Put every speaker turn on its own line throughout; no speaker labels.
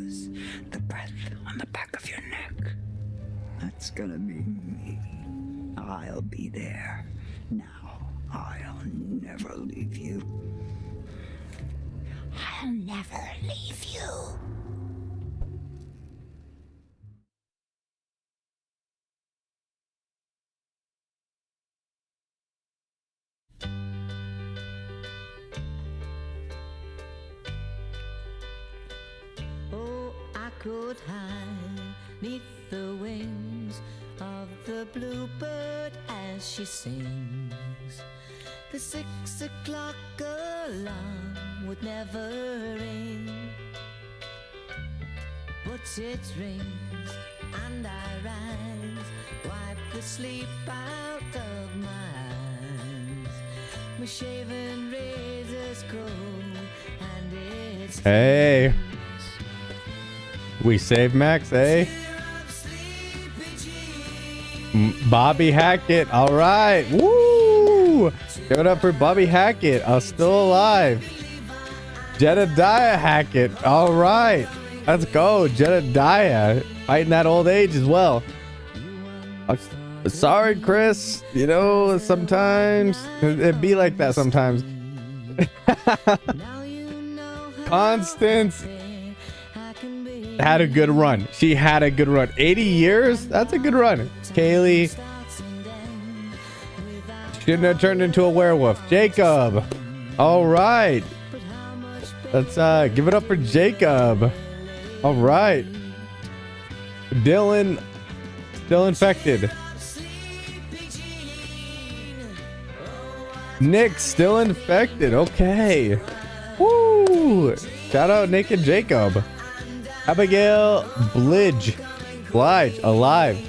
The breath on the back of your neck. That's gonna be me. I'll be there. Now, I'll never leave you. I'll never leave you.
Oh, I could hide neath the wings of the bluebird as she sings. The 6 o'clock alarm would never ring, but it rings and I rise, wipe the sleep out of my eyes. My shaven razor's cold and it's
Hey, we saved Max, eh? Bobby Hackett, all right. Woo! Give it up for Bobby Hackett. I'm still alive. Jedediah Hackett, all right. Let's go, Jedediah. Fighting that old age as well. Sorry, Chris. You know, sometimes it be like that sometimes. Constance had a good run. She had a good run. 80 years? That's a good run. Kaylee shouldn't have turned into a werewolf. Jacob. All right. Let's give it up for Jacob. All right. Dylan still infected. Nick still infected. Okay. Woo! Shout out Nick and Jacob. Abigail Blige alive.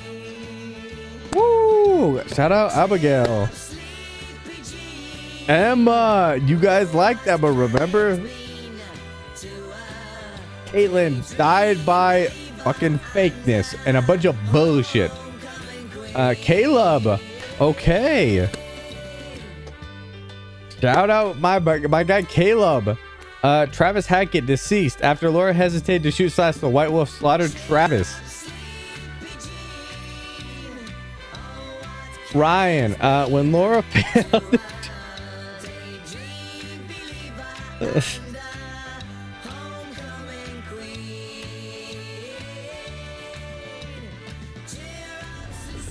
Woo! Shout out Abigail. Emma, you guys liked Emma, remember? Caitlin died by fucking fakeness and a bunch of bullshit. Caleb, okay. Shout out my guy Caleb. Travis Hackett deceased after Laura hesitated to shoot slash the White Wolf slaughtered Travis. Ryan, when Laura failed.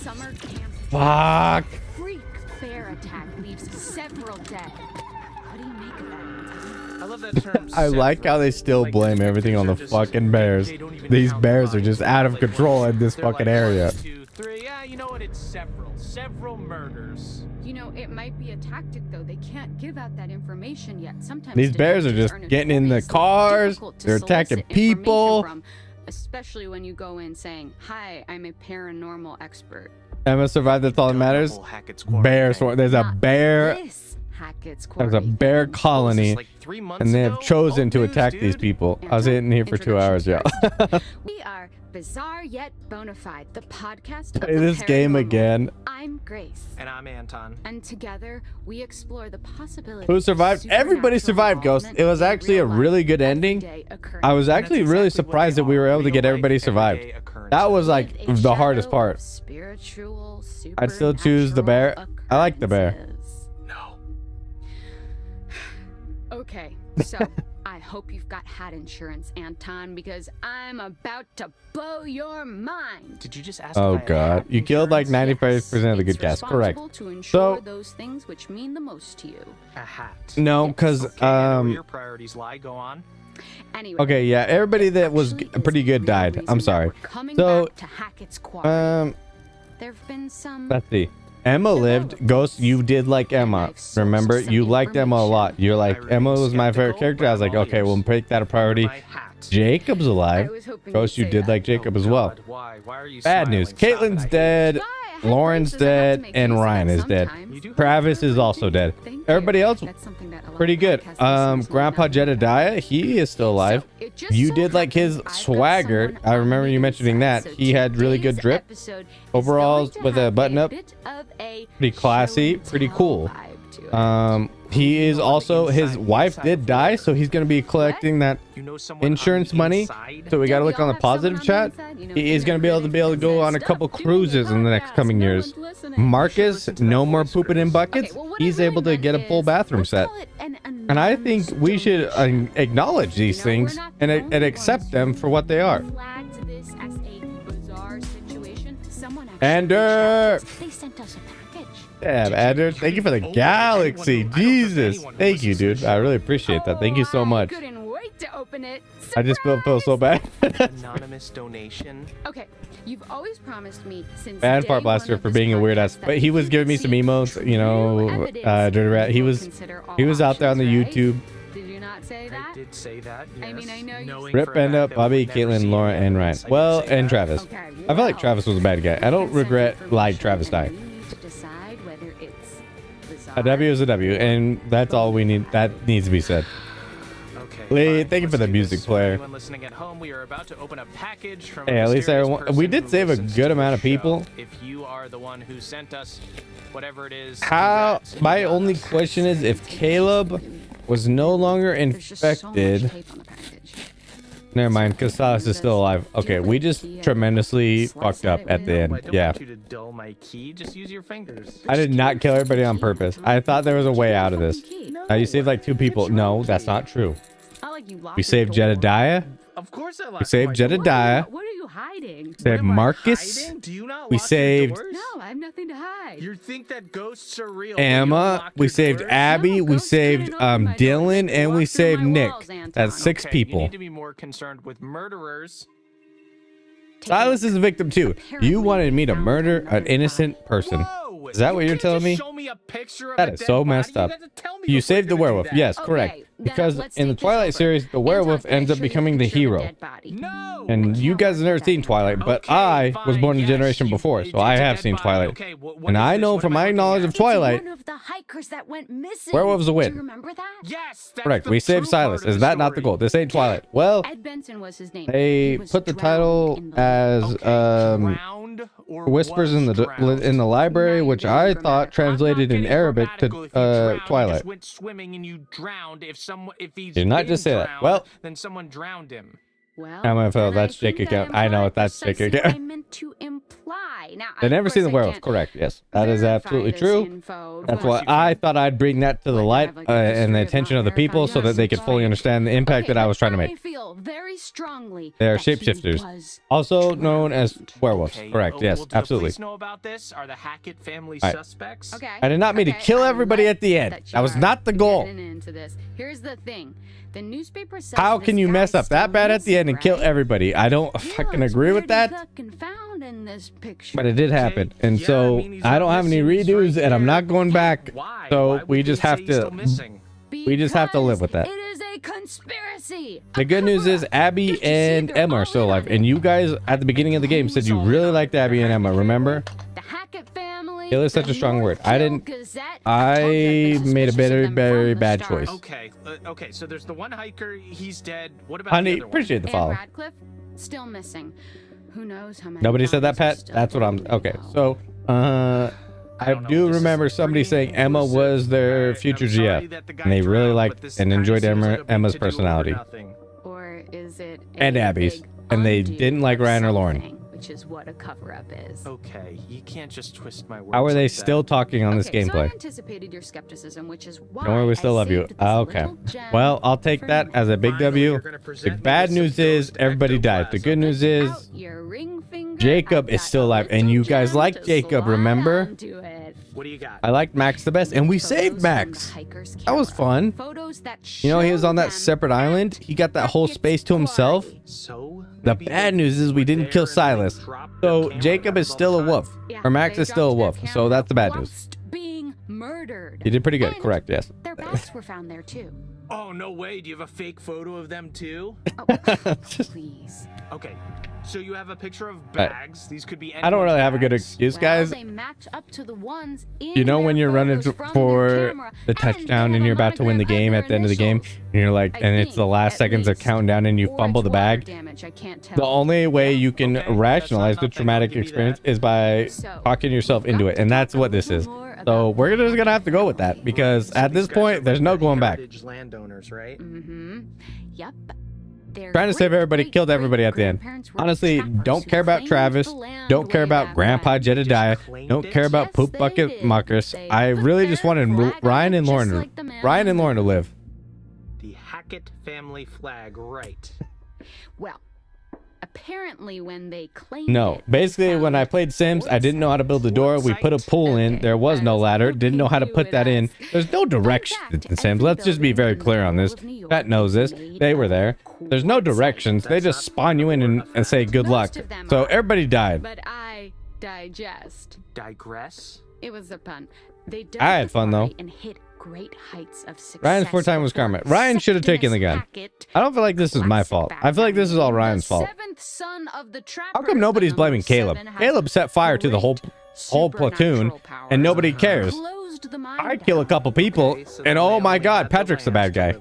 Summer camp.
Fuck.
Freak bear attack leaves several dead. What do you make of that?
I love that term.
I like how they still blame everything on the fucking bears. These bears are just out of control in this fucking area.
1, 2, 3. Yeah, you know what? It's several murders.
You know, it might be a tactic though. They can't give out that information yet. Sometimes
These bears are just getting in the cars. They're attacking people.
From, especially when you go in saying, "Hi, I'm a paranormal expert."
Emma survived. That's all that matters. Bear swarm. There's a bear. There's a bear colony, and they have chosen to attack these people. I was in here for 2 hours, y'all.
We are Bizarre Yet Bonafide, the podcast.
Play this game again.
I'm Grace.
And I'm Anton.
And together, we explore the possibilities.
Who survived? Everybody survived, Ghost. It was actually a really good ending. I was actually really surprised that we were able to get everybody survived. That was like the hardest part. I'd still choose the bear. I like the bear.
No.
Okay, so I hope you've got hat insurance, Anton, because I'm about to blow your mind.
Did you just ask?
Oh
if I had
god,
hat
you killed like
insurance?
95% of the good cast. Correct.
To ensure
So
those things which mean the most to you.
A hat.
no, because
Okay, I know where your priorities lie. Go on.
Anyway,
okay, yeah, everybody that was pretty good died. I'm sorry. So
there've been some.
let's see. Emma lived. Ghost, you did like Emma. Remember, you liked Emma a lot. You're like, Emma was my favorite character. I was like, okay, we'll make that a priority.
My hat.
Jacob's alive.
I was hoping
Ghost,
you'd
you
say
did
that.
like Jacob as
Oh,
well.
God, Why are you
Bad
smiling?
news.
Stop it,
Caitlin's
I hate
dead.
it.
Lauren's dead. And Ryan is dead. Travis is also dead. Everybody else pretty good. Grandpa Jedediah, he is still alive. You did like his swagger. I remember you mentioning that. He had really good drip. Overalls with a button up. Pretty classy, pretty cool. he is also, his wife did die, so he's going to be collecting that insurance money. So we got to look on the positive chat. He is going to be able to go on a couple cruises in the next coming years. Marcus, no more pooping in buckets. He's able to get a full bathroom set. And I think we should acknowledge these things and accept them for what they are. Ander!
They sent us a package.
Yeah, Ander, thank you for the galaxy. Jesus. Thank you, dude. I really appreciate that. Thank you so much.
I couldn't wait to open it.
I just feel so bad.
Anonymous donation.
Okay, you've always promised me since
Bad
day
Fart Blaster
one of
for
this
being a weird ass.
podcast that
But he was
you
giving me some
seek
emotes,
true
you know,
evidence
Dirty Rat. He
and
was
consider all
out there on the
options, right?
YouTube.
Did you not say
I
that?
did say that. Yes.
I mean, I know you
Knowing
Rip,
for a
End
fact
Up,
that
Bobby,
we've never
Caitlin,
seen
Laura,
it,
and
I
Ryan.
did
Well,
say
and
that.
Travis.
Okay,
I feel like
well,
Travis was a bad guy. I don't
send
regret like
information
Travis
and
dying.
you need to decide whether it's bizarre.
A W is a W, and that's all we need. That needs to be said.
Okay,
Lee,
fine,
thank you for
let's
the
do
music
this.
player.
Anyone listening at home, we are about to open a package from
Hey,
a
at least
mysterious
everyone, we
person
did
who
save a
listens
good
to
amount
the
of people.
show. If you are the one who sent us whatever it is,
How?
congrats,
My
you got
only
us.
question is if Caleb was no longer
There's just so much
infected.
tape on the package.
Never mind, because Silas is still alive. Okay, we just tremendously
Slice
fucked up
it
at the
with-
end.
I don't
Yeah.
want you to dull my key. Just use your fingers.
I did not kill everybody on purpose. I thought there was a way out of this. You saved like 2 people. No, that's not true.
Not like you locked
We
the
saved
door.
Jedediah.
Of course I locked
We saved
my door.
Jedediah.
What are you hiding?
Saved
What am I
Marcus.
hiding? Do you not
We
lock your
saved
doors?
No, I have nothing to hide.
You think that ghosts are real? but you don't
Emma.
lock
We
your
saved
doors?
Abby.
No,
We
ghosts
saved
couldn't open my door.
Dylan,
They
and we
walked through
saved
my
Nick.
walls, Anton.
That's 6
Okay, You
people.
need to be more concerned with murderers.
Take a
Silas
look.
is a victim too.
Apparently,
You wanted me to
they found
murder
another
an innocent person.
Whoa!
Is that what
You
you're
can't
telling
just
me?
Show me a picture of
That
a
is
dead
so
body.
messed up.
You got to tell me
You
before
saved the
you're gonna do
werewolf.
that.
Yes,
Okay,
correct.
then
Because
let's
in the
take this
Twilight
over.
series, the werewolf
Anton,
ends up
can I show you a
becoming the
picture of a
hero.
dead body?
No.
And you guys have never seen Twilight, but
Okay,
I was
fine,
born a
yes,
generation
you-
before,
it's
so I
a
have
dead
seen
body.
Twilight.
Okay, what
And
is
I
this?
know
What
from
am I
my
looking
knowledge
at?
of Twilight,
It's one of the hikers that went missing.
werewolves will
Do
win.
you remember that?
Yes, that's
Correct.
the
We saved
true
Silas.
part of
Is
the
that not the
story.
goal? This ain't Twilight. Well,
Ed Benson was his name.
they
He was
put the
drowned
title
in the
as
Okay, drowned or
Whispers in
was
the
drowned?
library,
Now
which
you're
I
getting
thought
grammatical.
translated
I'm
in
not
Arabic
getting
to
grammatical. If you drowned, you
Twilight.
just went swimming and you drowned. If he's
Did not
been
just say that.
drowned,
Well-
then someone drowned him.
Well,
MFL,
then
that's
I
Jake
think
account.
I
I know
implied
what that's Jake
precisely
account.
what I meant to imply. Now,
I've never
of
seen the
course I
werewolf.
can't
Correct. Yes, that is
verify
absolutely
this
true.
info,
That's
but-
why I thought I'd bring that to the light and the attention of the people so that they could fully understand the impact
Okay,
that I was
but
trying to
I
make.
feel very strongly
They are
that he
shapeshifters,
was
also known as
drowned.
werewolves.
Okay,
Correct. Yes,
well, do the
absolutely.
police know about this? Are the Hackett family
All right.
suspects?
Okay.
I did not mean to
okay,
kill
I
everybody
like
at the end.
that
That was
you
not the
are
goal.
getting into this. Here's the thing. The newspaper says
How
this
can you mess
guy's
up that
still
bad at the end and
missing,
kill
right?
everybody? I don't fucking
Looks
agree with
pretty
that,
confound in this picture.
but it did happen. And
Yeah,
so
I mean, he's
I
not
don't have any
missing, he's
redos
right
and I'm
there.
not going back.
Why?
So
Why would
we
they
just
say
have
he's
to
still missing?
we just have to live with that.
It is a conspiracy.
The good news is Abby and Emma are still alive. And you guys at the beginning of the game said you really liked Abby and Emma, remember?
The Hackett family.
Kill is such
the
a strong word. I
North
didn't-
Hill Gazette.
I
told you I've been
made a
suspicious
very,
of them
very
from the
bad
start.
choice.
Okay, so there's the one hiker, he's dead. What about
Honey,
the other one?
appreciate the
Anne
follow.
Radcliffe still missing. Who knows how many?
Nobody said that,
bodies are
Pat?
still
That's what I'm...
being
Okay,
known.
so, I
don't know.
do
This is
remember somebody
pretty
saying Emma
inclusive.
was their
Alright,
future
I'm sorry
GF.
that the guy
And they really
drowned,
liked
but this
and
kinda
enjoyed
seems like a big
Emma's
to-do over
personality.
nothing.
Or is it
And
a
Abby's.
big
And they
undo
didn't like
of
Ryan or Lauren.
something, which is what a cover-up is.
Okay, you can't just twist my words.
How are they
like
still
that.
talking on this
Okay, so I
gameplay?
anticipated your skepticism, which is why
Don't worry, we still
I
love you.
saved this
Okay.
little gem
Well, I'll take
for
that
you.
as a big
Finally,
W.
you're gonna
The
present me
bad
with some
news is
ghost
everybody died. The
ectoplasm.
good news is
Out your ring finger,
Jacob
I've
is
got
still
a
alive, and
little
you guys
gem
like
to
Jacob,
slide
remember?
onto it.
What do you got?
I liked Max the best, and we
Photos
saved
from
Max.
the hiker's
That was
camera.
fun.
Photos that
You know, he was
show
on that
them
separate island. He got that whole
Hackett's
space to himself.
Quarry.
So
The
maybe
bad
they
news is we
were
didn't
there
kill
and they
Silas.
dropped their
So
camera
Jacob is
the
still a
whole
wolf.
time.
Yeah,
Or Max
they
is still a
dropped their
wolf. So
camera
that's the bad news.
whilst being murdered.
You did pretty good.
And
Correct, yes.
Their bats were found there too.
Oh, no way. Do you have a fake photo of them too?
Oh, please.
Okay. So you have a picture of
Right.
bags. These could be
I don't really have a good
bags.
excuse,
Well,
guys.
they match up to the ones in
You know when
their
you're running
photos from their
for
camera,
the
and
touchdown
they
and
have
you're
a
about to win the
monogram
game
of
at the end of the game,
initials.
and you're like,
I
and it's
think,
the last
at
seconds of
least.
countdown and you
Or
fumble
it's
the
water
bag.
damage, I can't tell.
The only way you can
Okay, that's not
rationalize the
nothing. I'll
traumatic
give you
experience
that.
is by
So,
talking yourself into it, and that's what this is. So we're just gonna have to go with that because at this point, there's no going back.
Landowners, right?
Yep.
Trying to save everybody, killed everybody at the end. Honestly, don't care about Travis. Don't care about Grandpa Jedediah. Don't care about Poop Bucket Marcus. I really just wanted Ryan and Lauren to live.
The Hackett family flag, right?
Well, apparently when they claimed
No, basically when I played Sims, I didn't know how to build the door. We put a pool in. There was no ladder. Didn't know how to put that in. There's no direction in Sims. Let's just be very clear on this. Pat knows this. They were there. There's no directions. They just spawn you in and say good luck. So everybody died.
But I digest.
Digress?
It was a pun. They
I had fun though.
And hit great heights of success.
Ryan's 4-time was karma. Ryan should have taken the gun. I don't feel like this is my fault. I feel like this is all Ryan's fault. How come nobody's blaming Caleb? Caleb set fire to the whole platoon and nobody cares. I kill a couple people and oh my god, Patrick's the bad guy.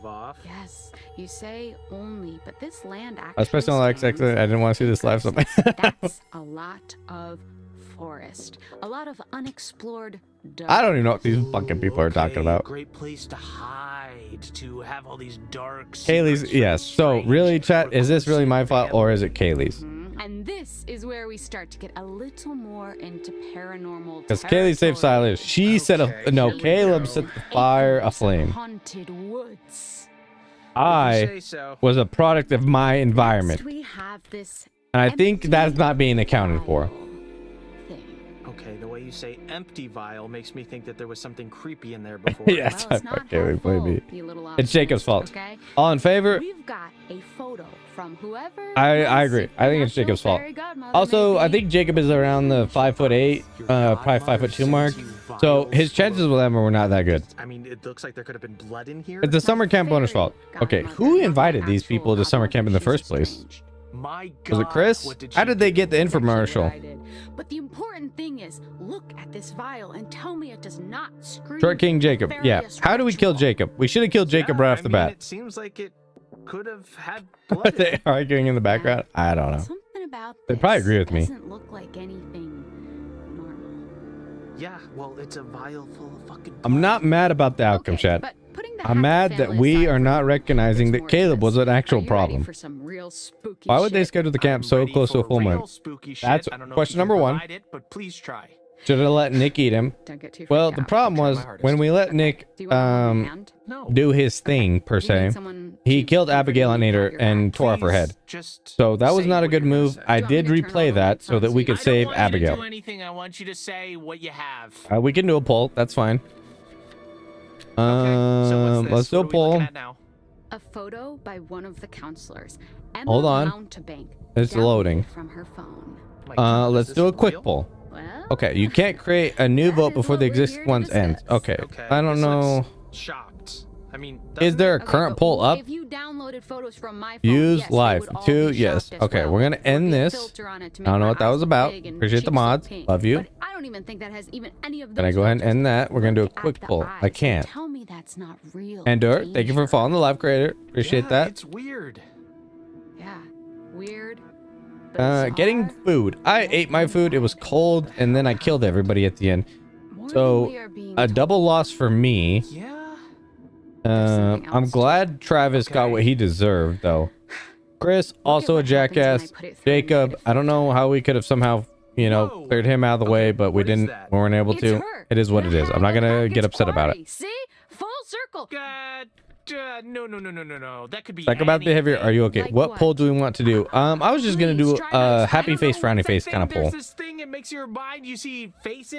Yes, you say only, but this land actually.
Especially on X. I didn't want to see this live. So
that's a lot of forest, a lot of unexplored.
I don't even know what these fucking people are talking about.
Great place to hide, to have all these dark.
Kaylee's, yes. So really, chat, is this really my fault or is it Kaylee's?
And this is where we start to get a little more into paranormal.
Because Kaylee saved Silas. She set a no. Caleb set the fire aflame.
Haunted woods.
I was a product of my environment, and I think that's not being accounted for.
Okay, the way you say empty vial makes me think that there was something creepy in there before.
Yes, okay, maybe. It's Jacob's fault. Okay? All in favor?
We've got a photo from whoever.
I agree. I think it's Jacob's fault. Also, I think Jacob is around the 5'8", probably 5'2" mark. So his chances with Emma were not that good.
I mean, it looks like there could have been blood in here.
It's the summer camp owner's fault. Okay, who invited these people to summer camp in the first place?
My God,
was it Chris? How did they get the infomercial?
But the important thing is, look at this vial and tell me it does not scream.
Short King Jacob. Yeah. How do we kill Jacob? We should have killed Jacob right off the bat.
It seems like it could have had
blood. Are they arguing in the background? I don't know.
Something about
they probably agree with me.
Doesn't look like anything normal.
Yeah, well, it's a vial full of fucking blood.
I'm not mad about the outcome, chat. I'm mad that we are not recognizing that Caleb was an actual problem. Why would they schedule the camp so close to a full moon? That's question number one. Should have let Nick eat him. Well, the problem was when we let Nick do his thing, per se, he killed Abigail and ate her and tore off her head. So that was not a good move. I did replay that so that we could save Abigail. We can do a poll. That's fine. Let's do a poll.
A photo by one of the counselors. Emma
Hold on. It's loading.
From her phone.
Let's do a quick poll.
Well,
okay, you can't create a new vote before the existing ones end. Okay, I don't know.
Shocked. I mean,
is there a current poll up?
If you downloaded photos from my phone,
use
yes,
live. 2, yes. Okay, we're gonna end this. I don't know what that was about. Appreciate the mods. Love you.
I don't even think that has even any of those.
Can I go ahead and end that? We're gonna do a quick poll. I can't.
Tell me that's not real.
Endor, thank you for following the live creator. Appreciate that.
It's weird.
Yeah, weird.
Getting food. I ate my food. It was cold, and then I killed everybody at the end. So a double loss for me.
Yeah.
I'm glad Travis got what he deserved, though. Chris, also a jackass. Jacob, I don't know how we could have somehow, you know, cleared him out of the way, but we didn't. We weren't able to. It is what it is. I'm not gonna get upset about it.
See, full circle.
No. That could be
Psychopath behavior. Are you okay? What poll do we want to do? I was just gonna do a happy face, frowny face kind of poll.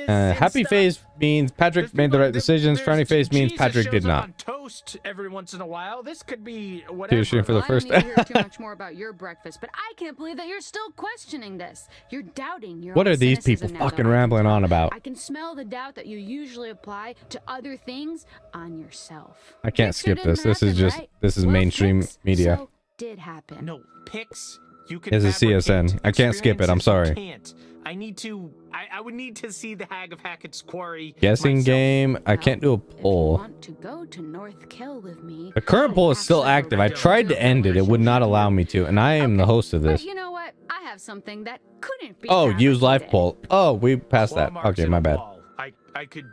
Happy face means Patrick made the right decisions. Frowny face means Patrick did not.
Toast every once in a while. This could be
whatever. For the first.
I don't need to hear too much more about your breakfast, but I can't believe that you're still questioning this. You're doubting your.
What are these people fucking rambling on about?
I can smell the doubt that you usually apply to other things on yourself.
I can't skip this. This is just mainstream media.
So did happen.
No pics. You can.
It's a CSN. I can't skip it. I'm sorry.
Can't. I need to. I would need to see the Hag of Hackett's Quarry.
Guessing myself. Game. I can't do a poll.
Want to go to North Kill with me,
the current poll is still active. I tried to end it. It would not allow me to, and I am the host of this.
But you know what? I have something that couldn't be.
Oh, use live poll. Oh, we passed that. Okay, my bad.
I could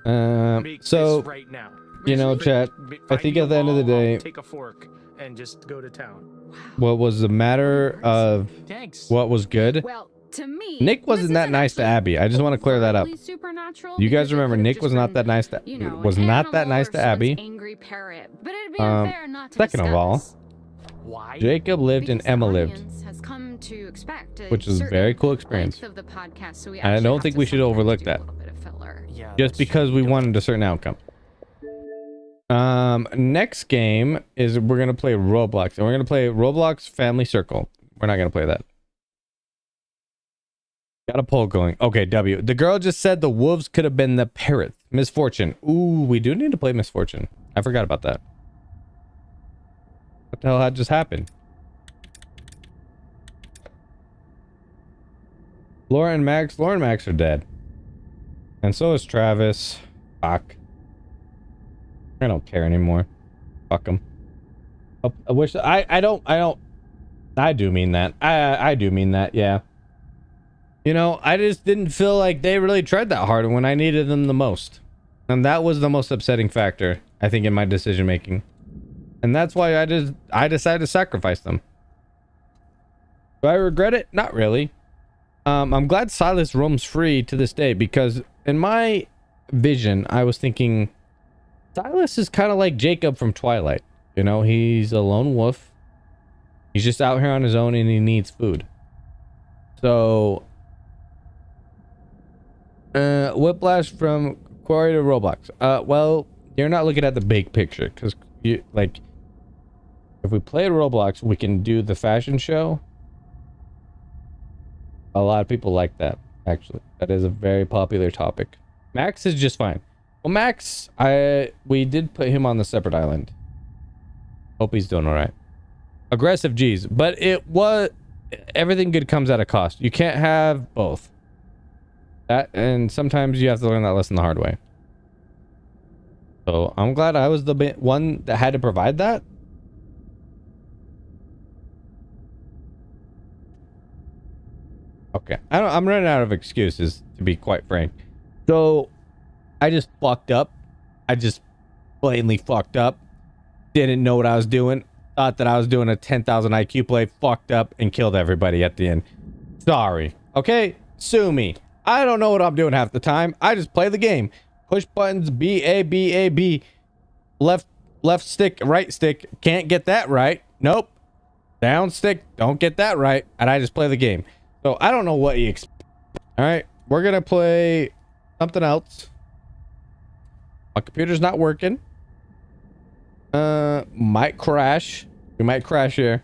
make
so
this right now.
you know, chat, I think at the end of the day,
take a fork and just go to town.
what was a matter of
Thanks.
what was good,
Well, to me,
Nick wasn't
this
that
isn't
nice to
actually
Abby. I just want to clear that up.
overtly supernatural
You guys
because it
remember
could've
Nick
just
was not
been,
that nice to
you know,
was
an
not that
animal
nice
or
to
someone's
Abby.
angry parrot, but it'd be unfair not to
Second of all,
discuss.
Why?
Jacob lived and
Because
Emma
the
lived,
audience has come to expect a
which is a
certain
very cool experience.
length of the podcast, so we
And I
actually
don't
have
think
to
we should
sometimes
overlook
do
that.
a little bit of filler.
Yeah.
Just because we wanted a certain outcome. Next game is we're gonna play Roblox, and we're gonna play Roblox Family Circle. We're not gonna play that. Got a poll going. Okay, W. The girl just said the wolves could have been the parrots. Misfortune. Ooh, we do need to play Misfortune. I forgot about that. What the hell had just happened? Laura and Max are dead. And so is Travis. Fuck. I don't care anymore. Fuck them. I wish I do mean that. I do mean that, yeah. You know, I just didn't feel like they really tried that hard when I needed them the most. And that was the most upsetting factor, I think, in my decision making. And that's why I decided to sacrifice them. Do I regret it? Not really. I'm glad Silas roams free to this day, because in my vision, I was thinking Silas is kind of like Jacob from Twilight. You know, he's a lone wolf. He's just out here on his own and he needs food. So, whiplash from Quarry to Roblox. Well, you're not looking at the big picture, because you like, if we play Roblox, we can do the fashion show. A lot of people like that, actually. That is a very popular topic. Max is just fine. Well, Max, we did put him on the separate island. Hope he's doing all right. Aggressive G's, but everything good comes at a cost. You can't have both. That, and sometimes you have to learn that lesson the hard way. So I'm glad I was the one that had to provide that. Okay, I'm running out of excuses, to be quite frank. So I just fucked up. I just blatantly fucked up. Didn't know what I was doing. Thought that I was doing a 10,000 IQ play. Fucked up and killed everybody at the end. Sorry. Okay? Sue me. I don't know what I'm doing half the time. I just play the game. Push buttons. B, A, B, A, B. Left stick, right stick. Can't get that right. Nope. Down stick. Don't get that right. And I just play the game. So I don't know what you expect. Alright. We're going to play something else. My computer's not working. Might crash. We might crash here.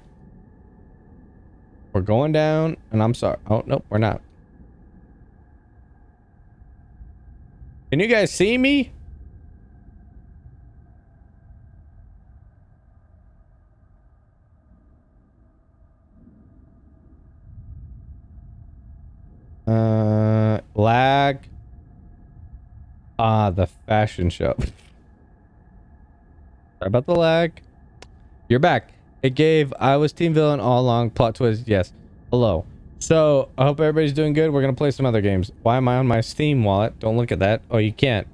We're going down, and I'm sorry. Oh, nope, we're not. Can you guys see me? Lag. The fashion show. Sorry about the lag. You're back. It gave I was team villain all along. Plot twist. Yes. Hello. So I hope everybody's doing good. We're gonna play some other games. Why am I on my Steam wallet? Don't look at that. Oh, you can't.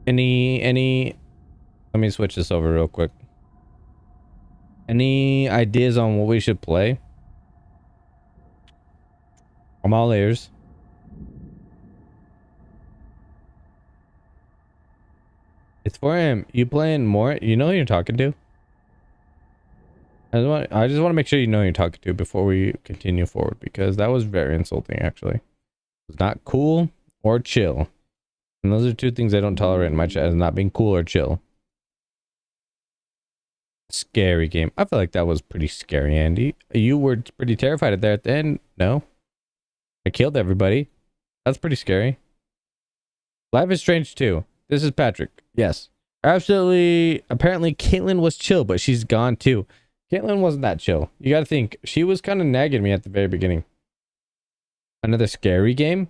Any let me switch this over real quick. Any ideas on what we should play? I'm all ears. It's for him. You playing more? You know who you're talking to? I just want to make sure you know who you're talking to before we continue forward, because that was very insulting, actually. It's not cool or chill. And those are two things I don't tolerate in my chat, is not being cool or chill. Scary game. I feel like that was pretty scary, Andy. You were pretty terrified at there at the end. No? I killed everybody. That's pretty scary. Life is Strange 2. This is Patrick. Yes. Absolutely. Apparently, Caitlin was chill, but she's gone too. Caitlin wasn't that chill. You gotta think. She was kind of nagging me at the very beginning. Another scary game?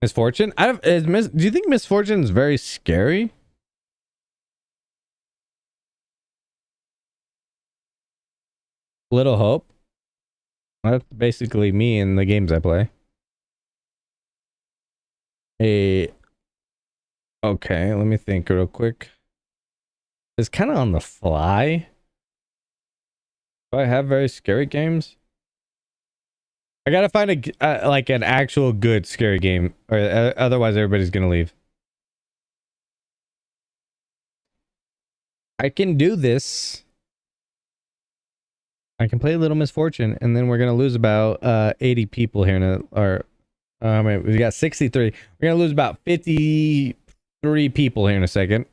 Misfortune? Do you think Misfortune is very scary? Little Hope? That's basically me in the games I play. Hey, okay, let me think real quick. It's kind of on the fly. Do I have very scary games? I gotta find a like an actual good scary game, or otherwise everybody's gonna leave. I can do this. I can play Little Misfortune, and then we're gonna lose about 80 people here in we got 63. We're gonna lose about 53 people here in a second.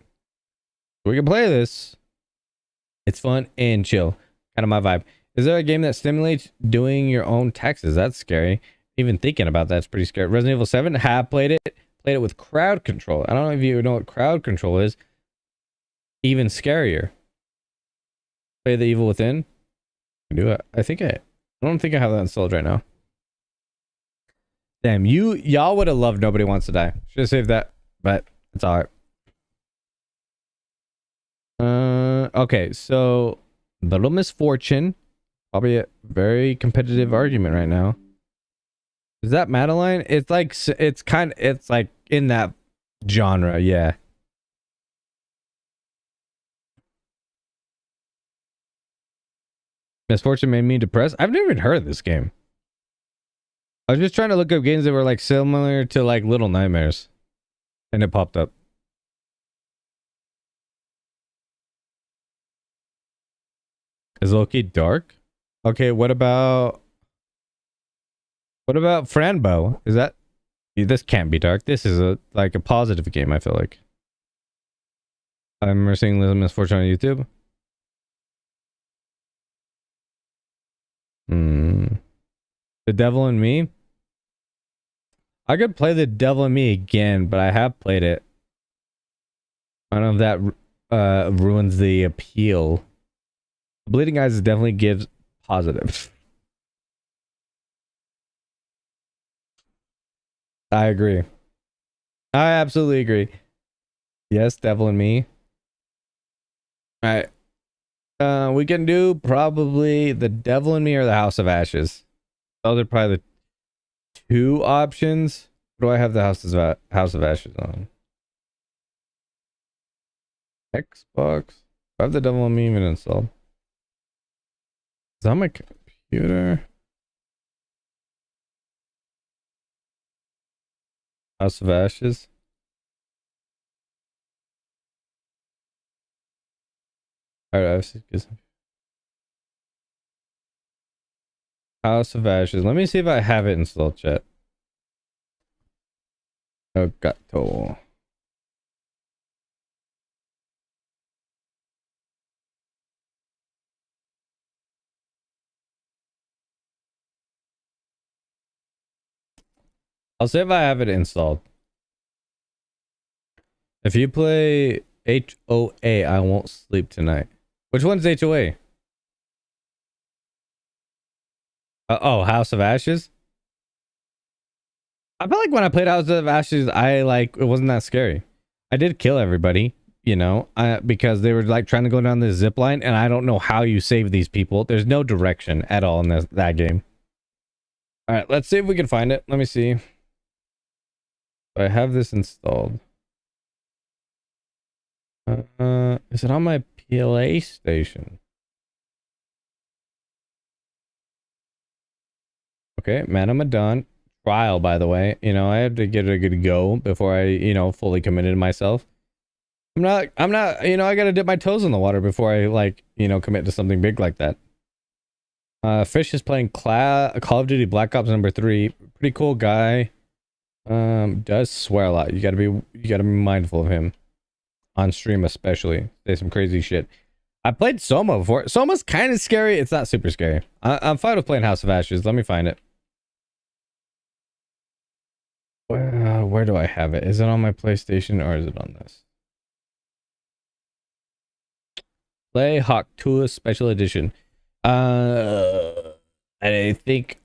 We can play this. It's fun and chill. Kind of my vibe. Is there a game that stimulates doing your own taxes? That's scary. Even thinking about that's pretty scary. Resident Evil 7, have played it. Played it with crowd control. I don't know if you know what crowd control is. Even scarier. Play The Evil Within. Do it. I don't think I have that installed right now. Damn, y'all would have loved Nobody Wants to Die. Should have saved that, but it's alright. Okay, so Little Misfortune, probably a very competitive argument right now. Is that Madeline? It's like it's like in that genre, yeah. Misfortune made me depressed. I've never even heard of this game. I was just trying to look up games that were like similar to like Little Nightmares, and it popped up. Is Loki dark? Okay, what about Franbo? Is that, this can't be dark. This is like a positive game, I feel like. I'm seeing Little Misfortune on YouTube. The Devil in Me. I could play The Devil in Me again, but I have played it. I don't know if that ruins the appeal. Bleeding Eyes definitely gives positive. I agree. I absolutely agree. Yes, Devil in Me. All right. We can do probably The Devil in Me or The House of Ashes. Those are probably the two options. What do I have the House of Ashes on? Xbox. I have The Devil in Me even installed. Is that on my computer? House of Ashes. Alright, House of Ashes. Let me see if I have it installed, chat. Oh, gato. I'll see if I have it installed. If you play HOA, I won't sleep tonight. Which one's HOA? Oh, House of Ashes? I feel like when I played House of Ashes, it wasn't that scary. I did kill everybody, you know, because they were like trying to go down this zip line, and I don't know how you save these people. There's no direction at all in that game. All right, let's see if we can find it. Let me see. I have this installed. Is it on my PlayStation? Okay, Madame trial, by the way. You know, I have to get a good go before I, you know, fully committed myself. I'm not, you know, I gotta dip my toes in the water before I, like, you know, commit to something big like that. Fish is playing Call of Duty Black Ops #3. Pretty cool guy. Does swear a lot. You gotta be mindful of him. On stream especially. Say some crazy shit. I played Soma before. Soma's kind of scary. It's not super scary. I'm fine with playing House of Ashes. Let me find it. Where do I have it? Is it on my PlayStation or is it on this? Play Hawk 2 Special Edition. I think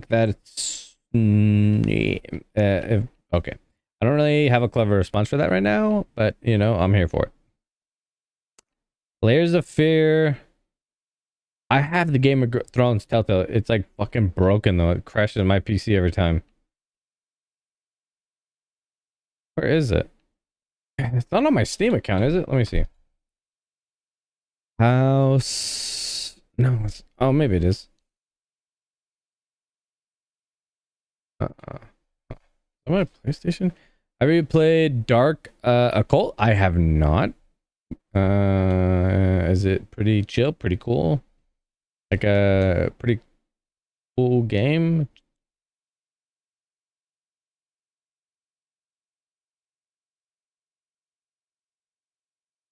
that's okay. I don't really have a clever response for that right now, but you know, I'm here for it. Layers of Fear. I have the Game of Thrones Telltale. It's like fucking broken though. It crashes my PC every time. Where is it? It's not on my Steam account, is it? Let me see. House. No, it's. Oh, maybe it is. Am I PlayStation? Have you played Dark Occult? I have not. Is it pretty chill? Pretty cool? Like a pretty cool game?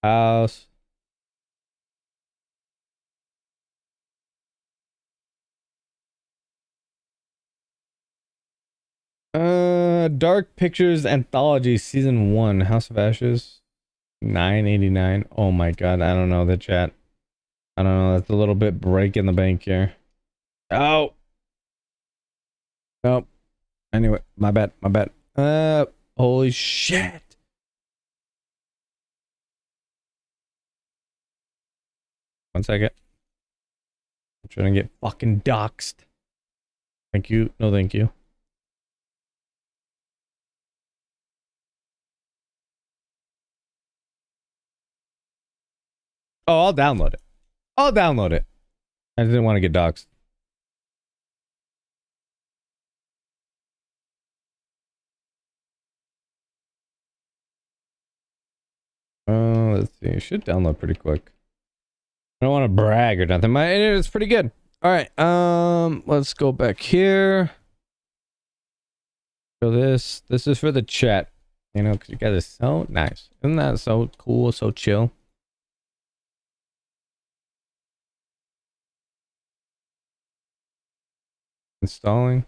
House. Dark Pictures Anthology Season 1, House of Ashes, 9.89. Oh my god, I don't know the chat. I don't know, that's a little bit breaking the bank here. Oh! Nope. Anyway, my bad, my bad. Holy shit! One second. I'm trying to get fucking doxxed. Thank you. No, thank you. Oh, I'll download it. I'll download it. I didn't want to get doxxed. Let's see. It should download pretty quick. I don't want to brag or nothing. My internet's pretty good. All right. Let's go back here. So this is for the chat. You know, because you guys are so nice. Isn't that so cool? So chill. Installing.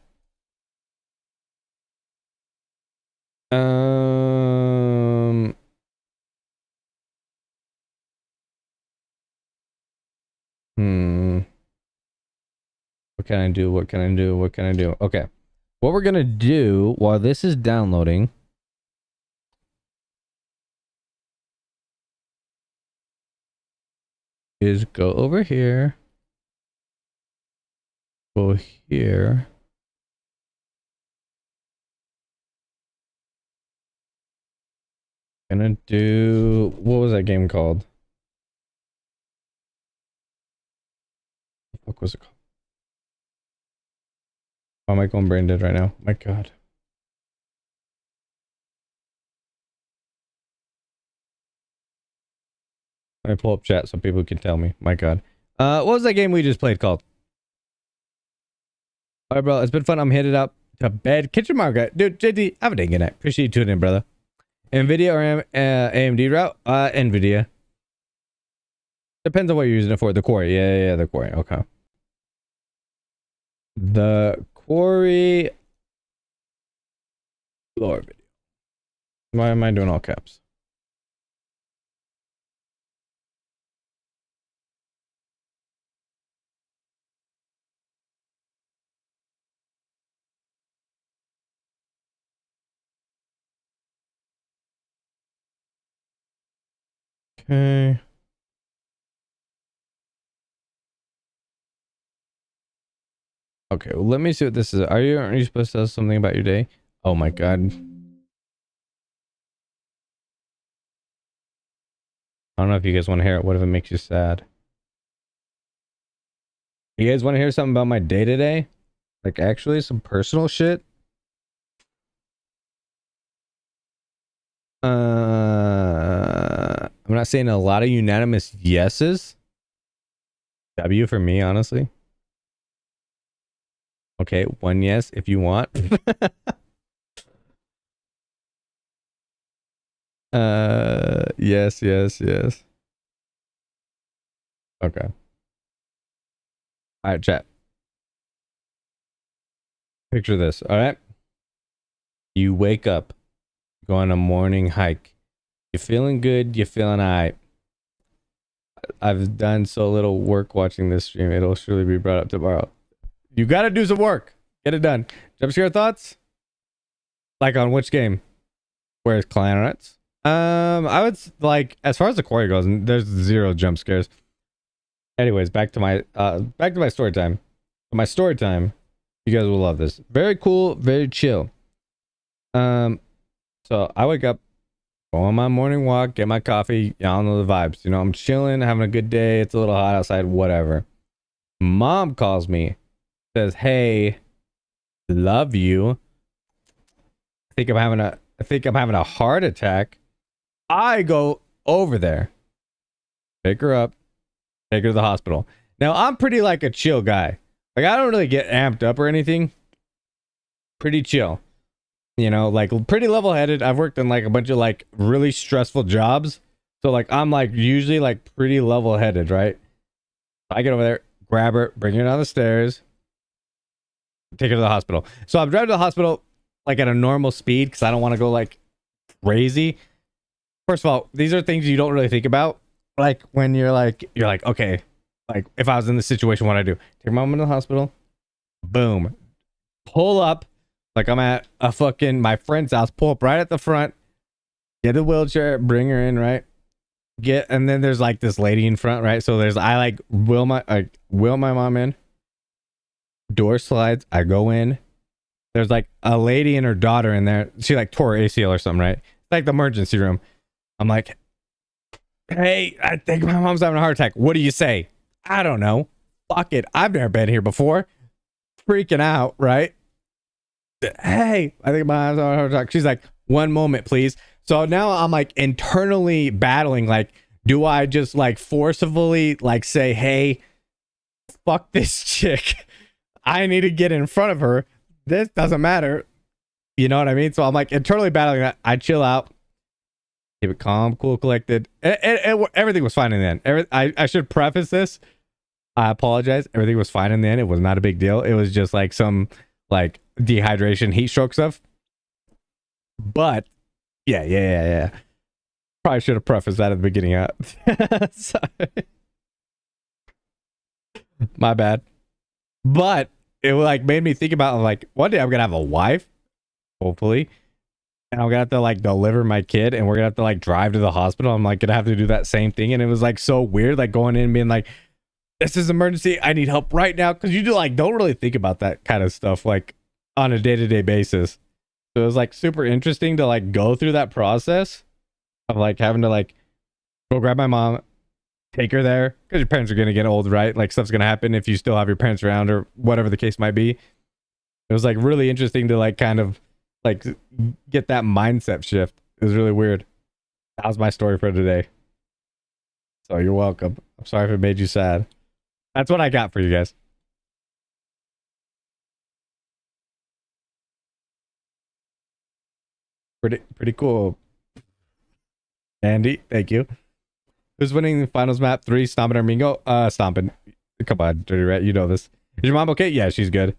What can I do? What can I do? What can I do? Okay. What we're gonna do while this is downloading is go over here. Go here. Gonna do, what was that game called? What was it called? Why am I going brain dead right now? My god. Let me pull up chat so people can tell me. My god. What was that game we just played called? Alright, bro. It's been fun. I'm headed up to bed. Kitchen Margaret. Dude, JD, have a day. Good night. Appreciate you tuning in, brother. NVIDIA or AMD route? NVIDIA. Depends on what you're using it for. The Quarry. Yeah, the Quarry. Okay. The Quarry. Lower video. Why am I doing all caps? Okay. Okay, well, let me see what this is. Aren't you supposed to tell us something about your day? Oh my god. I don't know if you guys want to hear it. What if it makes you sad? You guys want to hear something about my day today? Like actually some personal shit? I'm not saying a lot of unanimous yeses. W for me, honestly. Okay, one yes if you want. Yes. Okay. All right, chat. Picture this, all right? You wake up, go on a morning hike. You're feeling good, you're feeling all right. I've done so little work watching this stream, it'll surely be brought up tomorrow. You gotta do some work. Get it done. Jump scare thoughts? Like on which game? Where's Clarence? I would like, as far as the Quarry goes, there's 0 jump scares. Anyways, back to my story time. My story time. You guys will love this. Very cool, very chill. So I wake up, go on my morning walk, get my coffee. Y'all know the vibes. You know, I'm chilling, having a good day. It's a little hot outside, whatever. Mom calls me, says, "Hey, love you. I think I'm having a heart attack." I go over there, pick her up, take her to the hospital. Now I'm pretty like a chill guy. Like I don't really get amped up or anything. Pretty chill. You know, like pretty level-headed. I've worked in like a bunch of like really stressful jobs. So like I'm like usually like pretty level-headed, right? I get over there, grab her, bring her down the stairs, take her to the hospital. So I'm driving to the hospital like at a normal speed because I don't want to go like crazy. First of all, these are things you don't really think about. Like when you're like, okay, like if I was in this situation, what I do? Take my mom to the hospital, boom, pull up, like I'm at a fucking my friend's house, pull up right at the front, get a wheelchair, bring her in, right? And then there's like this lady in front, right? So I like wheel my mom in, door slides, I go in. There's like a lady and her daughter in there. She like tore her ACL or something, right? Like the emergency room. I'm like, "Hey, I think my mom's having a heart attack. What do you say?" I don't know. Fuck it. I've never been here before. Freaking out, right? "Hey, I think my mom's having a heart attack." She's like, "One moment, please." So now I'm like internally battling. Like, do I just like forcefully like say, "Hey, fuck this chick. I need to get in front of her. This doesn't matter." You know what I mean? So I'm like internally battling that. I chill out. Keep it calm, cool, collected. Everything was fine in the end. I should preface this. I apologize. Everything was fine in the end. It was not a big deal. It was just like some like dehydration, heat stroke stuff. But yeah. Probably should have prefaced that at the beginning. Sorry. My bad. But it like made me think about like one day I'm gonna have a wife, hopefully. And I'm gonna have to like deliver my kid and we're gonna have to like drive to the hospital. I'm like gonna have to do that same thing. And it was like so weird, like going in and being like, "This is emergency. I need help right now." Cause you do like don't really think about that kind of stuff like on a day-to-day basis. So it was like super interesting to like go through that process of like having to like go grab my mom, take her there. Cause your parents are gonna get old, right? Like stuff's gonna happen if you still have your parents around or whatever the case might be. It was like really interesting to like kind of like get that mindset shift. It was really weird. That was my story for today. So you're welcome. I'm sorry if it made you sad. That's what I got for you guys. Pretty cool. Andy, thank you. Who's winning the finals map 3? Stomping or Mingo? Stomping. Come on, Dirty Rat, you know this. Is your mom okay? Yeah, she's good.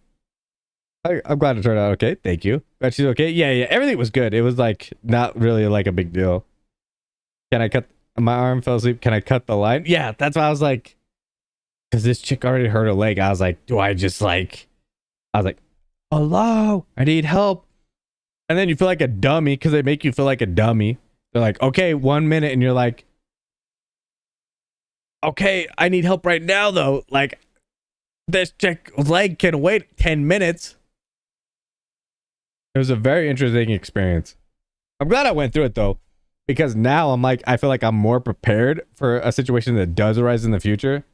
I'm glad it turned out okay. Thank you. Glad she's okay. Yeah. Everything was good. It was like not really like a big deal. Can I cut my arm fell asleep? Can I cut the line? Yeah, that's why I was like, because this chick already hurt her leg. I was like, do I just like, I was like, "Hello, I need help." And then you feel like a dummy because they make you feel like a dummy. They're like, "Okay, 1 minute," and you're like, "Okay, I need help right now though." Like this chick's leg can wait 10 minutes. It was a very interesting experience. I'm glad I went through it though, because now I'm like, I feel like I'm more prepared for a situation that does arise in the future.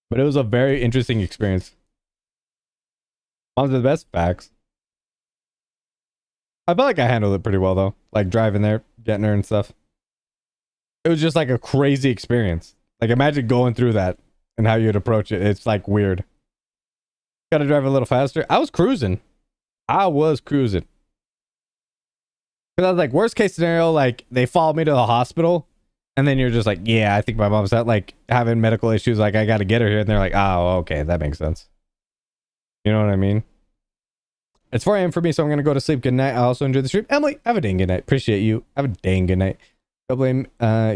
But it was a very interesting experience. Mom's the best. Facts. I felt like I handled it pretty well though. Like driving there, getting her and stuff. It was just like a crazy experience. Like imagine going through that and how you'd approach it. It's like weird. Gotta drive a little faster. I was cruising. Because I was like, worst case scenario, like they follow me to the hospital and then you're just like, "Yeah, I think my mom's not like having medical issues. Like I got to get her here." And they're like, "Oh, okay. That makes sense." You know what I mean? It's 4 a.m. for me, so I'm going to go to sleep. Good night. I also enjoyed the stream. Emily, have a dang good night. Appreciate you. Have a dang good night. Don't blame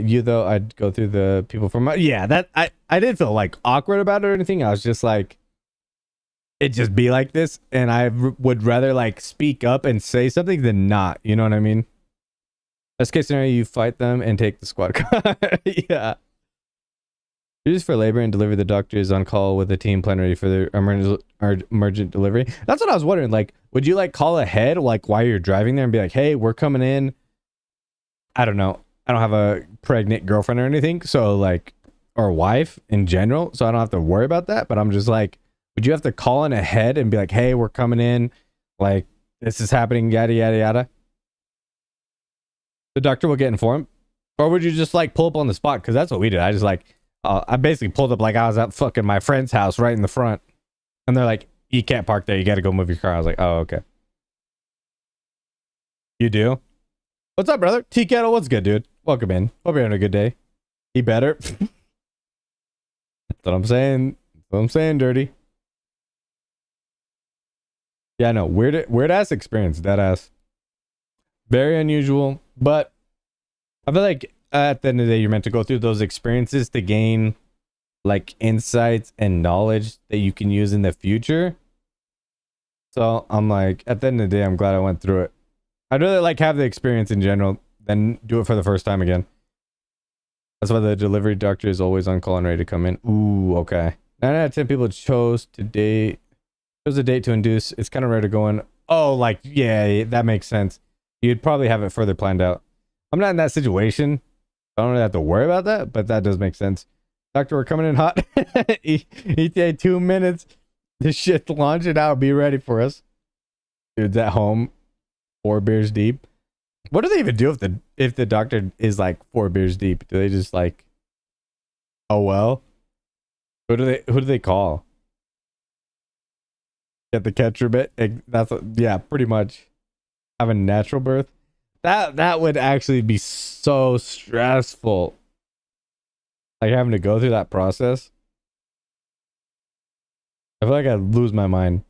you though. I'd go through the people from my, yeah, that I didn't feel like awkward about it or anything. I was just like, it just be like this, and I would rather like speak up and say something than not. You know what I mean? Best case scenario, you fight them and take the squad car. Yeah. Used for labor and delivery, the doctor is on call with a team plan ready for the emergent delivery. That's what I was wondering. Like, would you like call ahead, like while you're driving there and be like, hey, we're coming in. I don't know. I don't have a pregnant girlfriend or anything. So like, or wife in general. So I don't have to worry about that. But I'm just like, would you have to call in ahead and be like, hey, we're coming in. Like, this is happening, yada, yada, yada. The doctor will get informed. Or would you just like pull up on the spot? Because that's what we did. I just like, I basically pulled up like I was at fucking my friend's house right in the front. And they're like, you can't park there. You got to go move your car. I was like, oh, okay. You do? What's up, brother? T Kettle, what's good, dude? Welcome in. Hope you're having a good day. He better. That's what I'm saying. That's what I'm saying, dirty. Yeah, no. Weird ass experience. That ass. Very unusual. But I feel like at the end of the day, you're meant to go through those experiences to gain like insights and knowledge that you can use in the future. So I'm like, at the end of the day, I'm glad I went through it. I'd rather like have the experience in general than do it for the first time again. That's why the delivery doctor is always on call and ready to come in. Ooh, okay. 9 out of 10 people chose a date to induce. It's kind of rare to go in. Oh, like, yeah, that makes sense. You'd probably have it further planned out. I'm not in that situation. I don't really have to worry about that, but that does make sense. Doctor, we're coming in hot. ETA 2 minutes. This shit launch it out. Be ready for us. Dude's at home. 4 beers deep. What do they even do if the doctor is like 4 beers deep? Do they just like, oh well? Who do they call? Get the catcher bit? Yeah, pretty much. Have a natural birth. That would actually be so stressful. Like having to go through that process. I feel like I'd lose my mind.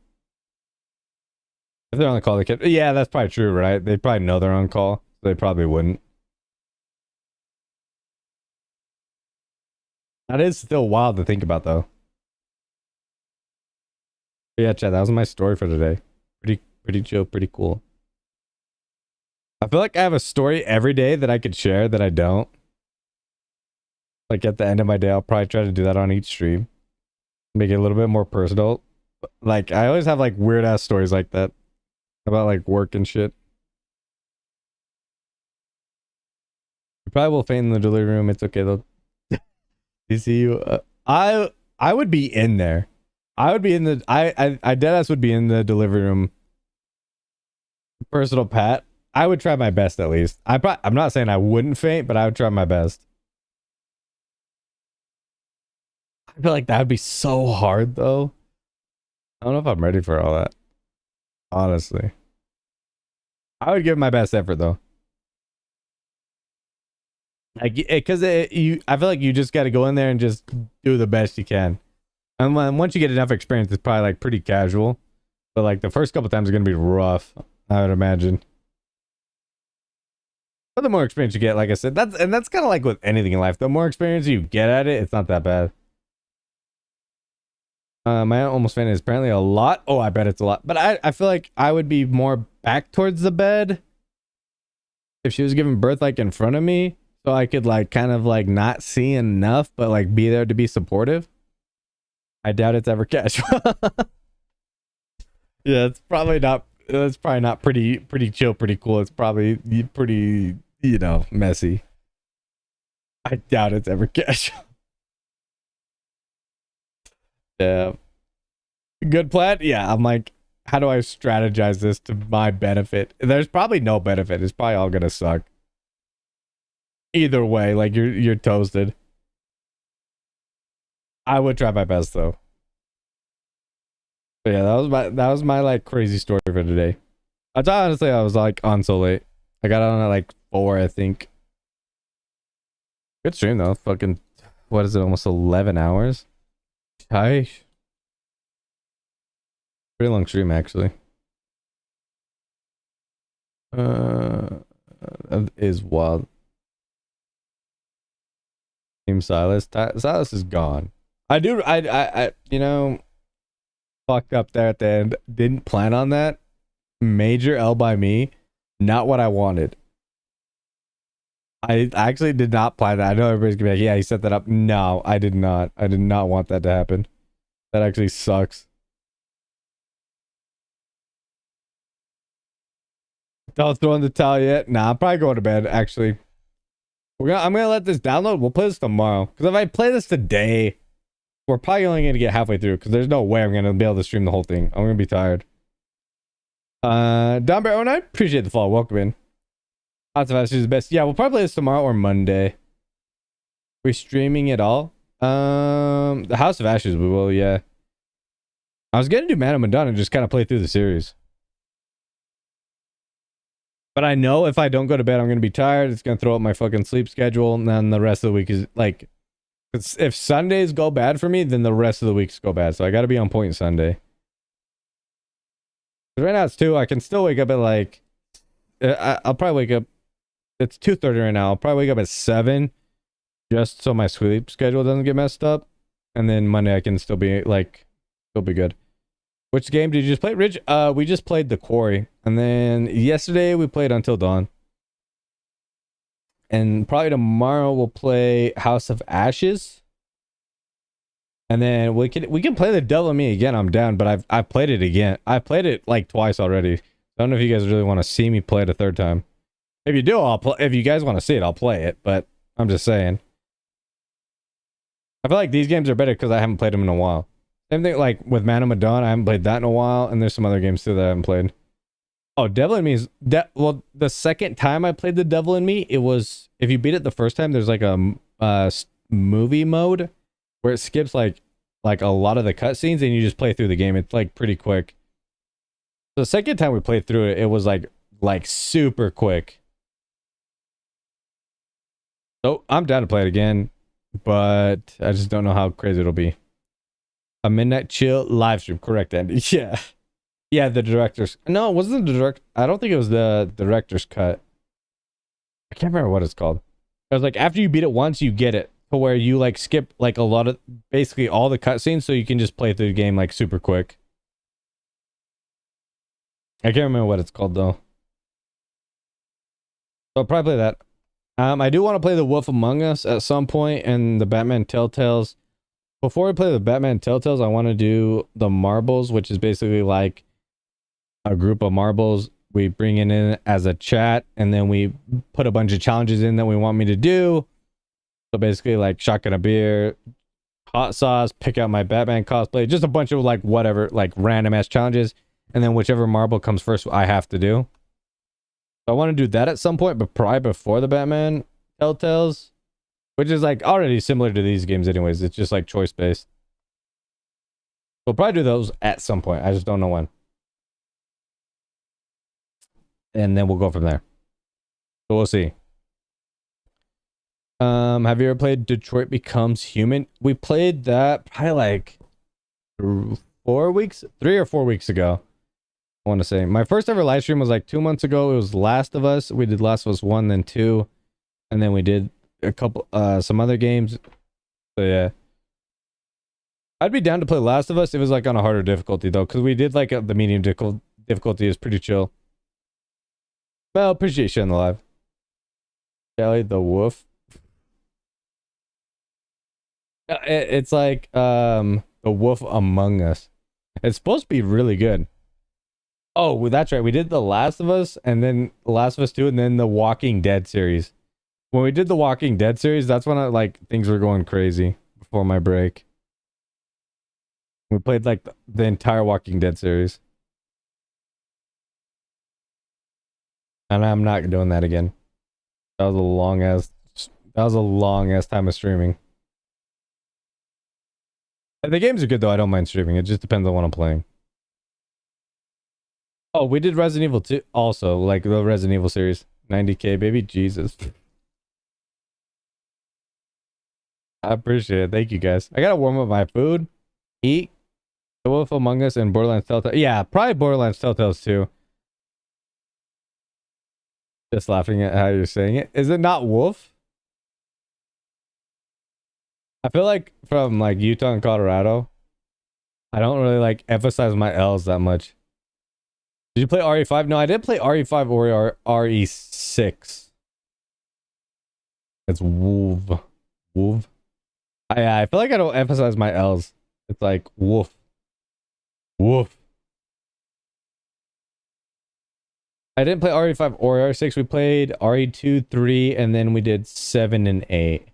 If they're on the call, they can. Yeah, that's probably true, right? They probably know they're on call. So they probably wouldn't. That is still wild to think about, though. But yeah, chat. That was my story for today. Pretty chill, pretty cool. I feel like I have a story every day that I could share that I don't. Like at the end of my day, I'll probably try to do that on each stream. Make it a little bit more personal. Like I always have like weird ass stories like that. About like work and shit. You probably will faint in the delivery room. It's okay though. You see you. I would be in there. I would be in the. I deadass would be in the delivery room. Personal pat. I would try my best at least. I'm not saying I wouldn't faint, but I would try my best. I feel like that would be so hard though. I don't know if I'm ready for all that. Honestly. I would give my best effort though. Like, because I feel like you just got to go in there and just do the best you can. And once you get enough experience, it's probably like pretty casual. But like the first couple times are going to be rough, I would imagine. But the more experience you get, like I said, that's kind of like with anything in life. The more experience you get at it, it's not that bad. My aunt almost fainted is apparently a lot. Oh, I bet it's a lot. But I feel like I would be more back towards the bed if she was giving birth like in front of me, so I could like kind of like not see enough, but like be there to be supportive. I doubt it's ever casual. Yeah, it's probably not. It's probably not pretty chill, pretty cool. It's probably pretty, you know, messy. I doubt it's ever casual. Yeah. Good plan? Yeah, I'm like, how do I strategize this to my benefit? There's probably no benefit. It's probably all gonna suck. Either way, like you're toasted. I would try my best though. But yeah, that was my like crazy story for today. I thought honestly I was like on so late. I got on at like 4, I think. Good stream though. Fucking, what is it? Almost 11 hours. Hi. Pretty long stream actually. That is wild. Team Silas. Silas is gone. I you know, fucked up there at the end. Didn't plan on that. Major L by me. Not what I wanted. I actually did not plan that. I know everybody's gonna be like, yeah, he set that up. No, I did not. I did not want that to happen. That actually sucks. Don't throw in the towel yet. Nah, I'm probably going to bed, actually. I'm gonna let this download. We'll play this tomorrow. Because if I play this today, we're probably only gonna get halfway through. Because there's no way I'm gonna be able to stream the whole thing. I'm gonna be tired. Don Bear 09, appreciate the follow. Welcome in. House of Ashes is the best. Yeah, we'll probably play this tomorrow or Monday. We're streaming it all. The House of Ashes we will, yeah. I was gonna do Man of Madonna and just kind of play through the series. But I know if I don't go to bed, I'm gonna be tired. It's gonna throw up my fucking sleep schedule, and then the rest of the week is like, if Sundays go bad for me, then the rest of the weeks go bad. So I gotta be on point Sunday. Right now it's 2. I can still wake up at like, I'll probably wake up. It's 2:30 right now. I'll probably wake up at 7, just so my sleep schedule doesn't get messed up. And then Monday I can still be like, still be good. Which game did you just play, Rich? We just played the Quarry, and then yesterday we played Until Dawn. And probably tomorrow we'll play House of Ashes. And then we can play the Devil in Me again. I'm down, but I've played it again. I played it like twice already. I don't know if you guys really want to see me play it a third time. If you do, I'll play. If you guys want to see it, I'll play it. But I'm just saying. I feel like these games are better because I haven't played them in a while. Same thing like with Man of Madonna. I haven't played that in a while, and there's some other games too that I haven't played. Oh, Devil in Me is well. The second time I played the Devil in Me, it was if you beat it the first time, there's like a movie mode where it skips like a lot of the cutscenes and you just play through the game. It's like pretty quick. The second time we played through it, it was like super quick. So I'm down to play it again, but I just don't know how crazy it'll be. A midnight chill live stream, correct, Andy? Yeah, yeah. The director's no, it wasn't the direct. I don't think it was the director's cut. I can't remember what it's called. It was like after you beat it once, you get it to where you like skip like a lot of basically all the cutscenes, so you can just play through the game like super quick. I can't remember what it's called though. So I'll probably play that. I do want to play the Wolf Among Us at some point and the Batman Telltales. Before we play the Batman Telltales, I want to do the marbles, which is basically like a group of marbles. We bring it in as a chat, and then we put a bunch of challenges in that we want me to do. So basically like shotgun a beer, hot sauce, pick out my Batman cosplay, just a bunch of like whatever, like random ass challenges. And then whichever marble comes first, I have to do. So I want to do that at some point, but probably before the Batman Telltales, which is like already similar to these games anyways. It's just like choice based. We'll probably do those at some point. I just don't know when. And then we'll go from there. So we'll see. Have you ever played Detroit Becomes Human? We played that probably like 3 or 4 weeks ago. I want to say my first ever live stream was like 2 months ago. It was Last of Us. We did Last of Us 1, then 2, and then we did a couple some other games. So yeah, I'd be down to play Last of Us if it was like on a harder difficulty though, because we did like the medium difficulty is pretty chill. Well, appreciate you sharing the live. Kelly the Wolf. It's like the Wolf Among Us. It's supposed to be really good. Oh, well, that's right. We did The Last of Us, and then The Last of Us 2, and then the Walking Dead series. When we did the Walking Dead series, that's when things were going crazy before my break. We played like the entire Walking Dead series. And I'm not doing that again. That was a long ass time of streaming. The games are good though. I don't mind streaming. It just depends on what I'm playing. Oh, we did Resident Evil 2 also, like the Resident Evil series. 90k, baby. Jesus. I appreciate it. Thank you guys. I gotta warm up my food. Eat. The Wolf Among Us and Borderlands Telltale. Yeah, probably Borderlands Telltales too. Just laughing at how you're saying it. Is it not Wolf? I feel like from like Utah and Colorado, I don't really like emphasize my L's that much. Did you play RE5? No, I did play RE5 or RE6. It's wolf. Wolf. I feel like I don't emphasize my L's. It's like wolf. Wolf. I didn't play RE5 or RE6. We played RE2, 3, and then we did 7 and 8.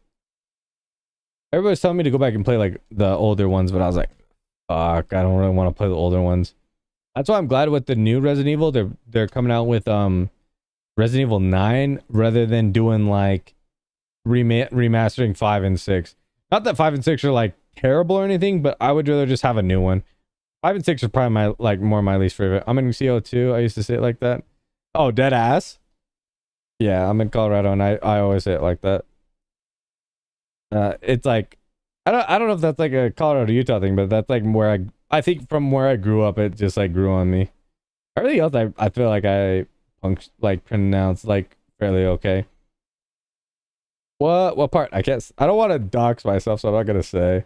Everybody's telling me to go back and play like the older ones, but I was like, fuck, I don't really want to play the older ones. That's why I'm glad with the new Resident Evil. They're coming out with Resident Evil 9 rather than doing like remastering 5 and 6. Not that 5 and 6 are like terrible or anything, but I would rather just have a new one. 5 and 6 are probably my my least favorite. I'm in CO2. I used to say it like that. Oh, dead ass. Yeah, I'm in Colorado and I always say it like that. It's like I don't know if that's like a Colorado Utah thing, but that's like where I think from where I grew up, it just like grew on me. Everything else I feel like I pronounce like fairly okay. What part? I don't want to dox myself, so I'm not gonna say.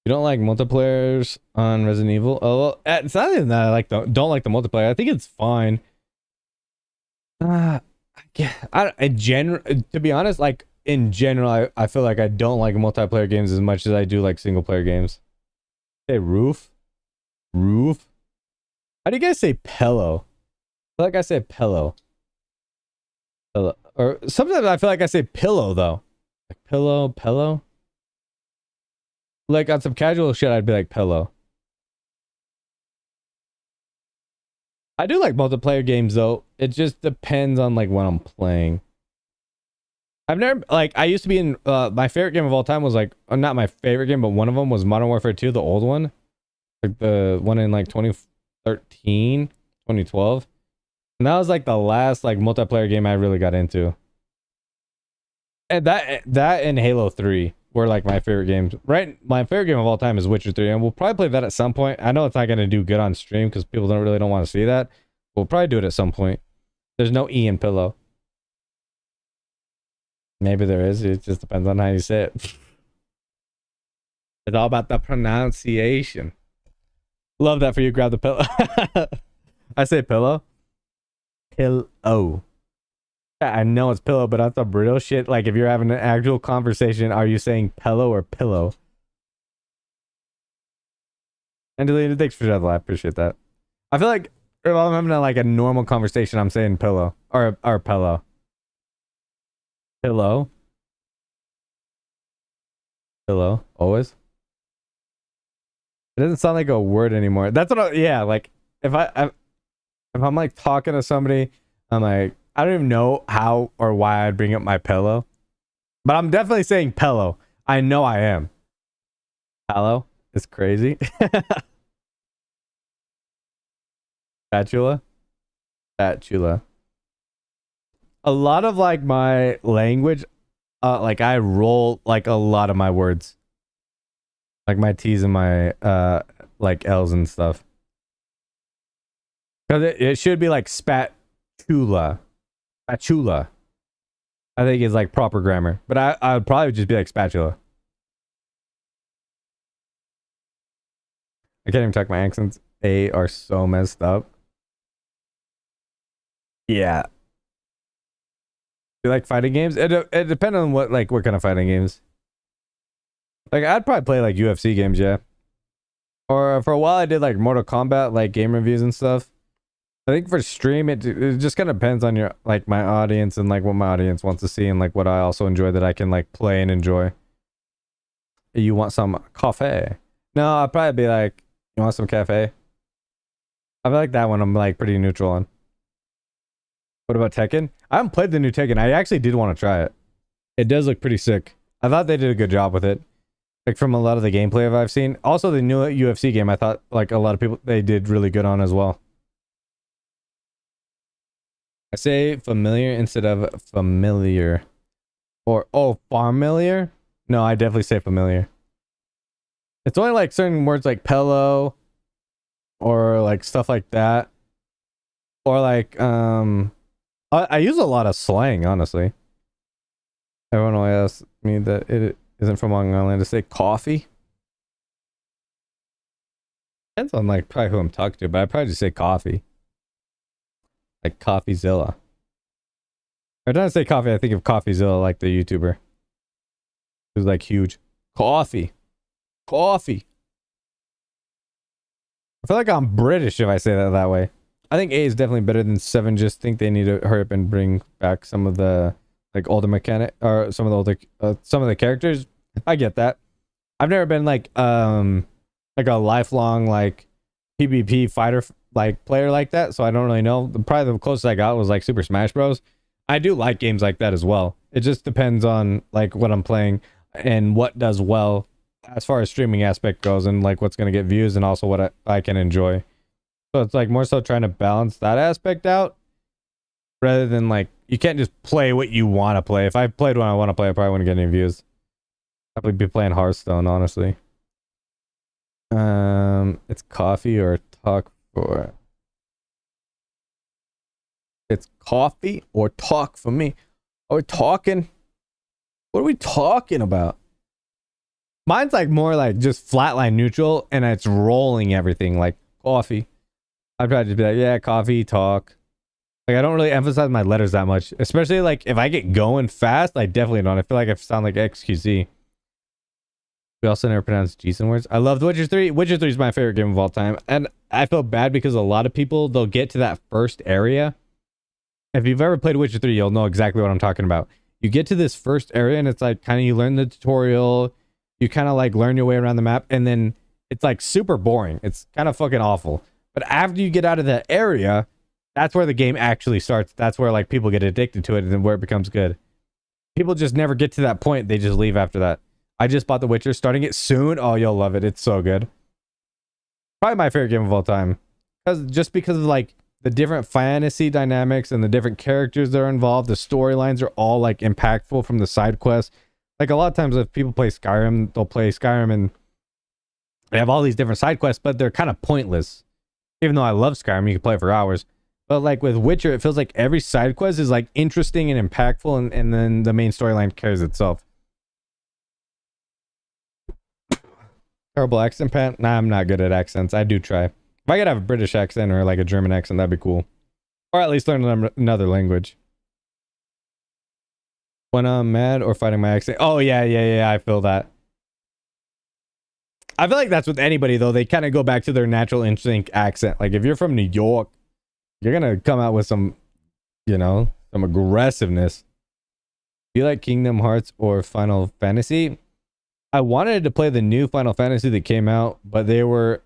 You don't like multiplayers on Resident Evil? Oh, well, it's not even that I don't like the multiplayer. I think it's fine. Yeah, to be honest, like in general, I feel like I don't like multiplayer games as much as I do like single player games. Say roof? Roof? How do you guys say pillow? I feel like I say pillow. Pillow. Or sometimes I feel like I say pillow though. Like pillow? Like on some casual shit, I'd be like pillow. I do like multiplayer games though. It just depends on like what I'm playing. I've never like I used to be in my favorite game of all time was like not my favorite game, but one of them was Modern Warfare 2, the old one. Like the one in like 2013, 2012. And that was like the last like multiplayer game I really got into. And that and Halo 3 were like my favorite games. Right, my favorite game of all time is Witcher 3, and we'll probably play that at some point. I know it's not going to do good on stream because people don't want to see that. We'll probably do it at some point. There's no E in pillow. Maybe there is. It just depends on how you say it. It's all about the pronunciation. Love that for you. Grab the pillow. I say pillow. Pillow. Yeah, I know it's pillow, but that's a real shit. Like, if you're having an actual conversation, are you saying pillow or pillow? And deleted, thanks for that. I appreciate that. I feel like if I'm having like a normal conversation, I'm saying pillow or pillow. Pillow. Pillow. Always. It doesn't sound like a word anymore. That's what yeah, like if I'm like talking to somebody, I'm like, I don't even know how or why I'd bring up my pillow. But I'm definitely saying pillow. I know I am. Pillow is crazy. Spatula. Spatula. A lot of like my language, like I roll like a lot of my words. Like my T's and my like L's and stuff. Because it should be like spatula. Spatula. I think is like proper grammar. But I would probably just be like spatula. I can't even talk my accents. Are so messed up. Yeah. You like fighting games? It depends on what kind of fighting games. Like I'd probably play like UFC games, yeah. Or for a while I did like Mortal Kombat like game reviews and stuff. I think for stream it just kind of depends on your like my audience and like what my audience wants to see and like what I also enjoy that I can like play and enjoy. You want some coffee? No, I'd probably be like, you want some cafe? I feel like that one I'm like pretty neutral on. What about Tekken? I haven't played the new Tekken. I actually did want to try it. It does look pretty sick. I thought they did a good job with it. Like from a lot of the gameplay I've seen. Also the new UFC game, I thought like a lot of people, they did really good on as well. I say familiar instead of familiar. Or, oh, familiar? No, I definitely say familiar. It's only like certain words like pillow or like stuff like that. Or like, I use a lot of slang, honestly. Everyone will ask me that it isn't from Long Island to say coffee. Depends on like probably who I'm talking to, but I probably just say coffee. Like CoffeeZilla. Every time I say coffee, I think of CoffeeZilla, like the YouTuber. Who's like huge. Coffee. Coffee. I feel like I'm British if I say that way. I think 8 is definitely better than 7. Just think they need to hurry up and bring back some of the like older mechanic or some of the older some of the characters. I get that. I've never been like a lifelong like PvP fighter like player like that, so I don't really know. Probably the closest I got was like Super Smash Bros. I do like games like that as well. It just depends on like what I'm playing and what does well as far as streaming aspect goes, and like what's going to get views and also what I can enjoy. So it's like more so trying to balance that aspect out rather than like you can't just play what you want to play. If I played what I want to play, I probably wouldn't get any views. I'd probably be playing Hearthstone, honestly. It's coffee or talk for. It's coffee or talk for me. Are we talking? What are we talking about? Mine's like more like just flatline neutral, and it's rolling everything like coffee. I'd probably just be like, yeah, coffee, talk. Like I don't really emphasize my letters that much, especially like if I get going fast. I definitely don't. I feel like I sound like XQC. We also never pronounce Jason words. I love The Witcher 3. Witcher 3 is my favorite game of all time, and I feel bad because a lot of people, they'll get to that first area. If you've ever played Witcher 3, you'll know exactly what I'm talking about. You get to this first area, and it's like kind of you learn the tutorial. You kind of like learn your way around the map, and then it's like super boring. It's kind of fucking awful. But after you get out of that area, that's where the game actually starts. That's where like people get addicted to it, and then where it becomes good. People just never get to that point. They just leave after that. I just bought The Witcher, starting it soon. Oh, you'll love it. It's so good. Probably my favorite game of all time. Because of like the different fantasy dynamics and the different characters that are involved. The storylines are all like impactful from the side quests. Like a lot of times if people play Skyrim, they'll play Skyrim and they have all these different side quests, but they're kind of pointless. Even though I love Skyrim, you can play it for hours. But like with Witcher, it feels like every side quest is like interesting and impactful, and then the main storyline carries itself. Terrible accent, Pat? Nah, I'm not good at accents. I do try. If I could have a British accent or like a German accent, that'd be cool. Or at least learn another language. When I'm mad or fighting my accent. Oh, yeah, I feel that. I feel like that's with anybody, though. They kind of go back to their natural instinct accent. Like, if you're from New York, you're going to come out with some, you know, some aggressiveness. Do you like Kingdom Hearts or Final Fantasy? I wanted to play the new Final Fantasy that came out, but they were,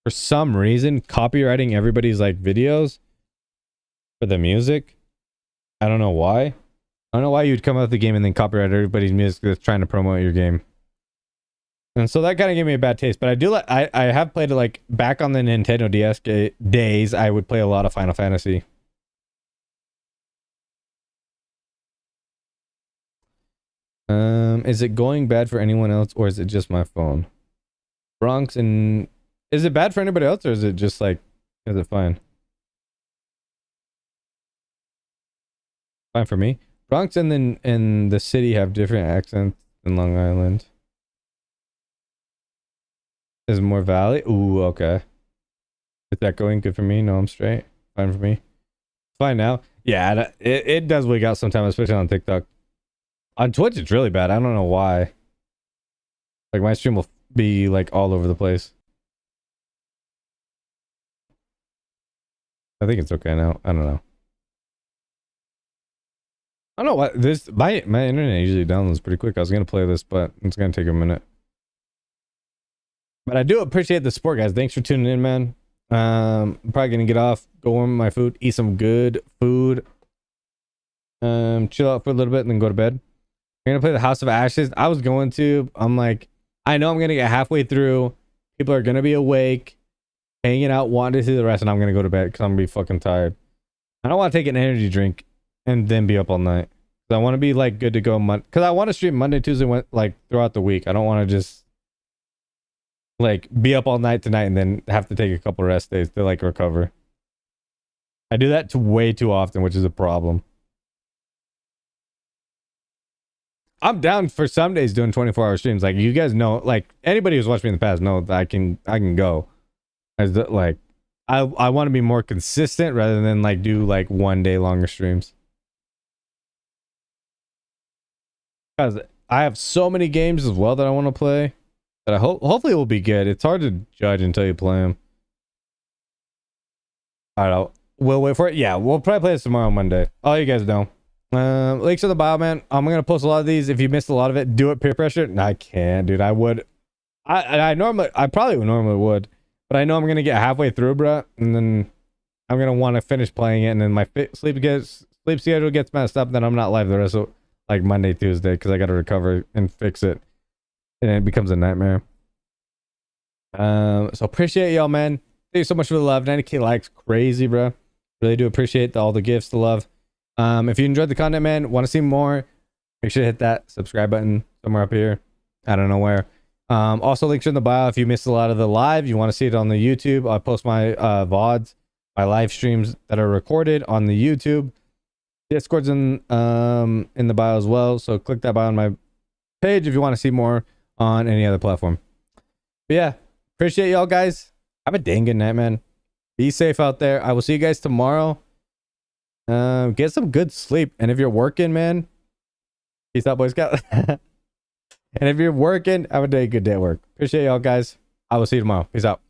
for some reason, copywriting everybody's, like, videos for the music. I don't know why. I don't know why you'd come out with the game and then copyright everybody's music that's trying to promote your game. And so that kind of gave me a bad taste. But I do like, I have played it like back on the Nintendo DS days. I would play a lot of Final Fantasy. Is it going bad for anyone else, or is it just my phone? Bronx, and is it bad for anybody else, or is it just like, is it fine? Fine for me. Bronx and then and the city have different accents than Long Island. Is more Valley? Ooh, okay. Is that going good for me? No, I'm straight. Fine for me. Fine now. Yeah, it does wig out sometimes, especially on TikTok. On Twitch, it's really bad. I don't know why. Like, my stream will be, like, all over the place. I think it's okay now. I don't know. I don't know what this my internet usually downloads pretty quick. I was gonna play this, but it's gonna take a minute. But I do appreciate the support, guys. Thanks for tuning in, man. I'm probably gonna get off, go warm my food, eat some good food, chill out for a little bit, and then go to bed. I'm gonna play the House of Ashes. I was going to. I'm like, I know I'm gonna get halfway through. People are gonna be awake, hanging out, wanting to see the rest, and I'm gonna go to bed because I'm gonna be fucking tired. I don't want to take an energy drink and then be up all night. I want to be like good to go because I want to stream Monday, Tuesday, like throughout the week. I don't want to just like be up all night tonight and then have to take a couple rest days to like recover. I do that way too often, which is a problem. I'm down for some days doing 24-hour streams. Like, you guys know, like anybody who's watched me in the past know that I can go. Like I want to be more consistent rather than like do like 1 day longer streams. Because I have so many games as well that I want to play. That I hopefully will be good. It's hard to judge until you play them. I don't know. We'll wait for it. Yeah, we'll probably play this tomorrow, Monday. I'll let you guys know. Links to the bio, man. I'm gonna post a lot of these. If you missed a lot of it, do it peer pressure. No, I can't, dude. I would. I probably normally would, but I know I'm gonna get halfway through, bro, and then I'm gonna want to finish playing it, and then my sleep schedule gets messed up. Then I'm not live the rest of like Monday, Tuesday, because I gotta recover and fix it, and it becomes a nightmare. So appreciate y'all, man. Thank you so much for the love. 90k likes, crazy, bro. Really do appreciate all the gifts, the love. If you enjoyed the content, man, want to see more, make sure to hit that subscribe button somewhere up here. I don't know where. Also, links are in the bio. If you missed a lot of the live, you want to see it on the YouTube, I post my VODs, my live streams that are recorded on the YouTube. Discord's in the bio as well. So click that bio on my page if you want to see more on any other platform. But yeah, appreciate y'all, guys. Have a dang good night, man. Be safe out there. I will see you guys tomorrow. Get some good sleep. And if you're working, man, peace out, Boy Scout. And if you're working, have a good day at work. Appreciate y'all, guys. I will see you tomorrow. Peace out.